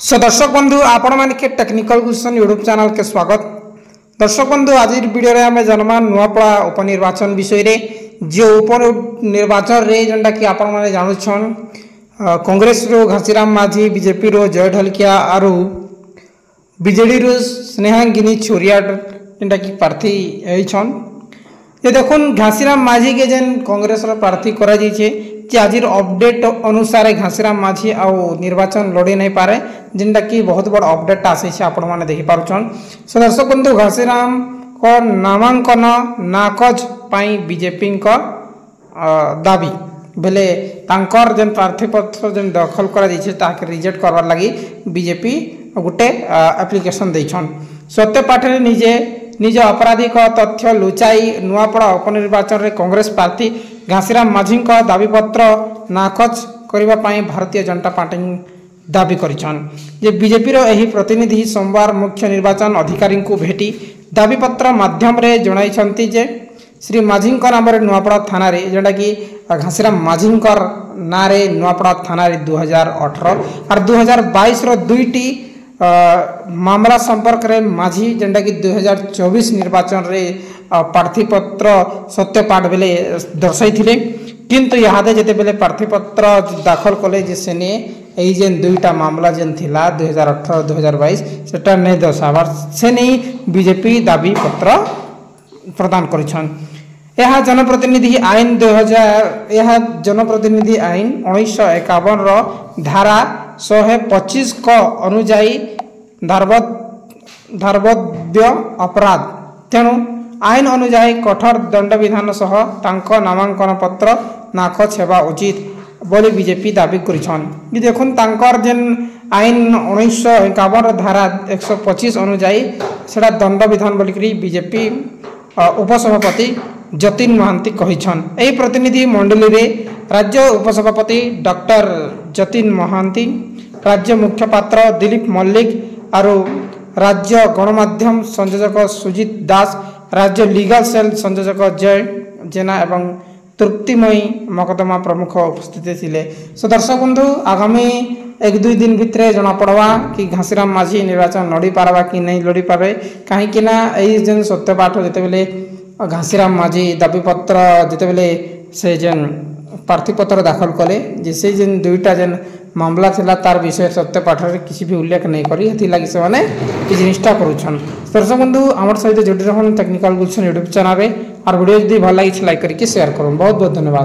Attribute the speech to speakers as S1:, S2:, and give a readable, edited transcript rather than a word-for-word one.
S1: सो दर्शक बंधु आपण मानके टेक्निकल गुलशन यूट्यूब चैनल के स्वागत। दर्शक बंधु आज वीडियो रे आमे जनमा नुआपड़ा उपनिर्वाचन विषय रे जो उपनिर्वाचन रे जेंटा कि आपण माने जानु छन कांग्रेस रो घासीराम माझी, बीजेपी रो जय ढलकिया आरु बीजेडी रो स्नेहांगिनी छोरिया जेंटा कि प्रार्थी एई छन। ये देखुन घासीराम माझी के जेन कांग्रेस रो प्रार्थी करा जाइछे कि आज अपडेट अनुसार घासीराम माझी आउ निर्वाचन लड़े नहीं पारे जिनटा कि बहुत बड़ अपडेट आसी आपण मैंने देखिपार्छन। सो दर्शक बंधु घासीराम को नामांकन नाकच पाई बीजेपी दाबी बेले तांकर जेन प्रार्थी पत्र जेन दखल करा जाइछे ताके रिजेक्ट करवार लगी बीजेपी गोटे एप्लिकेशन देछन। सत्य पाठरे निज आपराधिक तथ्य लुचाई नुआपड़ा उपनिर्वाचन रे कांग्रेस प्रार्थी घासीराम माझी दाबीपत्र नाकच करने भारतीय जनता पार्टी दाबी करिछन। जे बीजेपी रो एही प्रतिनिधि सोमवार मुख्य निर्वाचन अधिकारी को भेटी दाबीपत्र माध्यम रे जणाइछंती जे श्री माझी नाम नुआपड़ा थाना रे जेंटा कि घासीराम माझी ना रे नुआपड़ा थाना रे 2018 और 2022 रो दुईटी मामला संपर्क रे माझी जेंटा कि 2024 निर्वाचन रे प्रार्थी पत्र सत्यपाठ बेले दर्शाई थिले किंतु यादे जेते बेले प्रार्थी पत्र दाखल कले जे सेने एई जेन दुईटा मामला जेन थिला 2018 2022 सेटा नै दर्शावार सेने बीजेपी दाबी पत्र प्रदान करिछन। यह जनप्रतिनिधि आईन 2000 यह जनप्रतिनिधि आईन 1951 रो धारा 125 को अनुजाई धारबद्य अपराध तेणु आईन अनुजाई कठोर दंड विधान सह तांको नामांकन पत्र नाकच हेबा उचित बोली बीजेपी दाबी करिछन। कि देखुन तांकर जेन आईन 1951 धारा 125 अनुजाई सेटा दंड विधान बोलिकरी बीजेपी उपसभापति जतिन महांती कहिछन। एही प्रतिनिधि मंडली रे राज्य उपसभापति डॉक्टर जतिन महांती, राज्य मुख्यपात्र दिलीप मल्लिक और राज्य गणमाध्यम संयोजक सुजीत दास, राज्य लीगल सेल संयोजक जय जेना एवं तृप्तिमयी मकदमा प्रमुख उपस्थित थिले। सो दर्शक बंधु आगामी एक दुई दिन भितर जना पड़वा कि घासीराम माझी निर्वाचन लड़ी पारबा कि नहीं लड़ी पारे कहीं ना यही जेन सत्यपाठ जिते बेले घासीराम माझी दाबीपत्र जिते बेले से जेन प्रार्थी पत्र दाखल कले जे जेन दुईटा जेन मामला थिला तार विषय सत्यपाठ रे किसी भी उल्लेख नहीं करी हेती लागि से माने कि जिनिसटा करूछन। दर्शक बंधु हमर सहित जोड़ी रहन टेक्निकल गुलशन यूट्यूब चैनल रे और वीडियो जदी भल लागि लाइक करके शेयर करन। बहुत बहुत धन्यवाद।